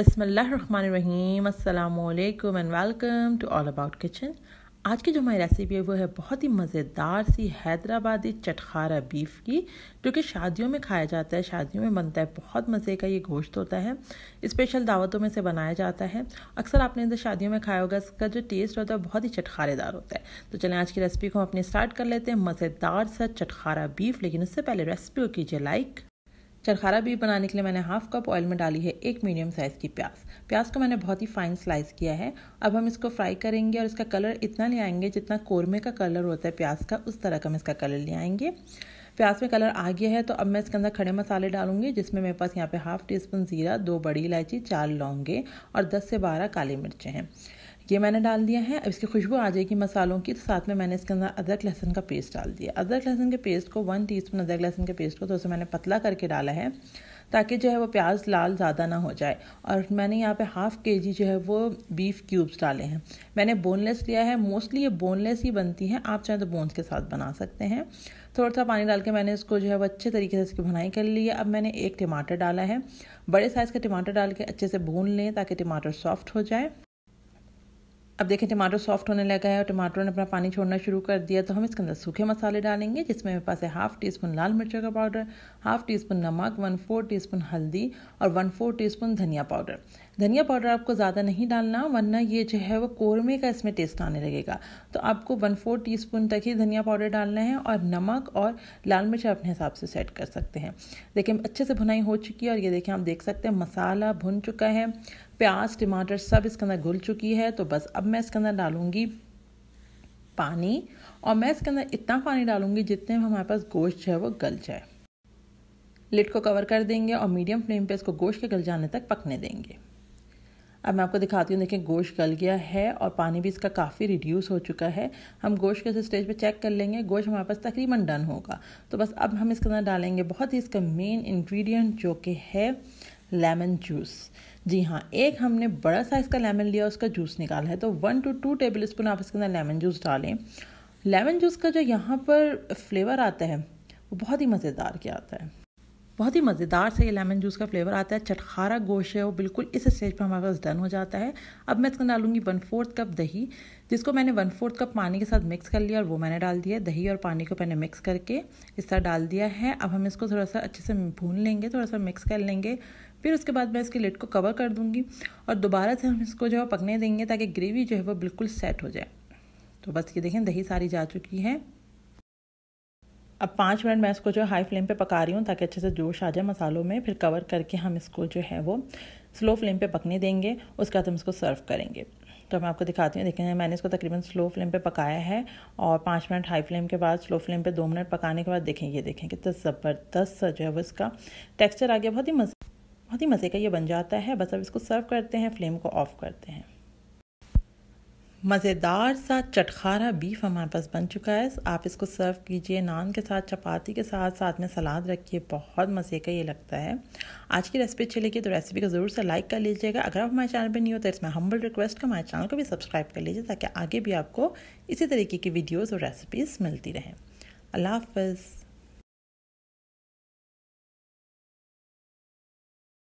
बिस्मिल्लाहिर्रहमानिर्रहीम, अस्सलामुअलैकुम and welcome to all about kitchen. आज की जो हमारी रेसिपी है वो है बहुत ही मज़ेदार सी हैदराबादी चटखारा बीफ की, जो कि शादियों में खाया जाता है, शादियों में बनता है। बहुत मज़े का ये गोश्त होता है, स्पेशल दावतों में से बनाया जाता है। अक्सर आपने इधर शादियों में खाया होगा। इसका जो टेस्ट होता है बहुत ही चटखारेदार होता है। तो चलें आज की रेसिपी को हम अपनी स्टार्ट कर लेते हैं। मज़ेदार सा चटखारा बीफ, लेकिन उससे पहले रेसिपी को कीजिए लाइक। चटखारा बीफ बनाने के लिए मैंने हाफ कप ऑयल में डाली है एक मीडियम साइज़ की प्याज को मैंने बहुत ही फाइन स्लाइस किया है। अब हम इसको फ्राई करेंगे और इसका कलर इतना ले आएंगे जितना कौरमे का कलर होता है प्याज का, उस तरह का हम इसका कलर ले आएंगे। प्याज में कलर आ गया है तो अब मैं इसके अंदर खड़े मसाले डालूंगी, जिसमें मेरे पास यहाँ पे हाफ टी स्पून ज़ीरा, 2 बड़ी इलायची, 4 लौंगे और 10 से 12 काली मिर्चें हैं। ये मैंने डाल दिया है। अब इसकी खुशबू आ जाएगी मसालों की, तो साथ में मैंने इसके अंदर अदरक लहसुन का पेस्ट डाल दिया। अदरक लहसुन के पेस्ट को 1 टीस्पून अदरक लहसुन के पेस्ट को तो उसे मैंने पतला करके डाला है, ताकि जो है वो प्याज लाल ज़्यादा ना हो जाए। और मैंने यहाँ पे हाफ केजी जो है वो बीफ क्यूब्स डाले हैं। मैंने बोनलेस लिया है, मोस्टली ये बोनलेस ही बनती हैं, आप चाहें तो बोन्स के साथ बना सकते हैं। थोड़ा सा पानी डाल के मैंने इसको जो है वो अच्छे तरीके से इसकी भुनाई कर ली है। अब मैंने एक टमाटर डाला है, बड़े साइज़ का टमाटर डाल के अच्छे से भून लें ताकि टमाटर सॉफ्ट हो जाए। अब देखें टमाटर सॉफ्ट होने लगा है और टमाटर ने अपना पानी छोड़ना शुरू कर दिया, तो हम इसके अंदर सूखे मसाले डालेंगे, जिसमें मेरे पास है हाफ टी स्पून लाल मिर्चों का पाउडर, हाफ टी स्पून नमक, 1/4 टीस्पून हल्दी और 1/4 टीस्पून धनिया पाउडर। धनिया पाउडर आपको ज़्यादा नहीं डालना, वरना ये जो है वो कौरमे का इसमें टेस्ट आने लगेगा। तो आपको 1/4 टीस्पून तक ही धनिया पाउडर डालना है और नमक और लाल मिर्च अपने हिसाब से सेट कर सकते हैं। देखिए अच्छे से भुनाई हो चुकी है और ये देखें आप देख सकते हैं मसाला भुन चुका है, प्याज टमाटर सब इसके अंदर घुल चुकी है। तो बस अब मैं इसके अंदर डालूंगी पानी, और मैं इसके अंदर इतना पानी डालूंगी जितने में हमारे पास गोश्त जो है वो गल जाए। लिड को कवर कर देंगे और मीडियम फ्लेम पे इसको गोश्त के गल जाने तक पकने देंगे। अब मैं आपको दिखाती हूँ, देखिए गोश्त गल गया है और पानी भी इसका काफ़ी रिड्यूस हो चुका है। हम गोश्त के स्टेज पे चेक कर लेंगे, गोश्त हमारे पास तकरीबन डन होगा। तो बस अब हम इसके अंदर डालेंगे बहुत ही इसका मेन इंग्रेडिएंट, जो कि है लेमन जूस। जी हाँ, एक हमने बड़ा साइज़ का लेमन लिया, उसका जूस निकाला है। तो 1 to 2 टेबल स्पून आप इसके अंदर लेमन जूस डालें। लेमन जूस का जो यहाँ पर फ्लेवर आता है वो बहुत ही मज़ेदार क्या आता है, बहुत ही मज़ेदार से ये लेमन जूस का फ्लेवर आता है। चटखारा गोश्त है वो बिल्कुल इस स्टेज पर हमारे पास डन हो जाता है। अब मैं इसको डालूंगी 1/4 कप दही, जिसको मैंने 1/4 कप पानी के साथ मिक्स कर लिया और वो मैंने डाल दिया। दही और पानी को मैंने मिक्स करके इस तरह डाल दिया है। अब हम इसको थोड़ा सा अच्छे से भून लेंगे, थोड़ा सा मिक्स कर लेंगे। फिर उसके बाद मैं इसकी लिड को कवर कर दूंगी और दोबारा से हम इसको जो है पकने देंगे, ताकि ग्रेवी जो है वो बिल्कुल सेट हो जाए। तो बस ये देखें दही सारी जा चुकी है। अब 5 मिनट मैं इसको जो हाई फ्लेम पे पका रही हूँ, ताकि अच्छे से जोश आ जाए मसालों में। फिर कवर करके हम इसको जो है वो स्लो फ्लेम पे पकने देंगे, उसके बाद हम इसको सर्व करेंगे। तो मैं आपको दिखाती हूँ, देखें मैंने इसको तकरीबन स्लो फ्लेम पे पकाया है और 5 मिनट हाई फ्लेम के बाद स्लो फ्लेम पे 2 मिनट पकाने के बाद देखें ये देखें कितना ज़बरदस्त जो है वो इसका टेक्स्चर आ गया। बहुत ही मज़े का ये बन जाता है। बस अब इसको सर्व करते हैं, फ्लेम को ऑफ करते हैं। मज़ेदार सा चटखारा बीफ हमारे पास बन चुका है। आप इसको सर्व कीजिए नान के साथ, चपाती के साथ, साथ में सलाद रखिए, बहुत मज़े का ये लगता है। आज की रेसिपी अच्छी लगी तो रेसिपी को ज़रूर से लाइक कर लीजिएगा। अगर आप हमारे चैनल पर नहीं हो तो इसमें हम्बल रिक्वेस्ट का हमारे चैनल को भी सब्सक्राइब कर लीजिए, ताकि आगे भी आपको इसी तरीके की वीडियोज़ और रेसिपीज़ मिलती रहें। अल्लाह हाफ़िज़।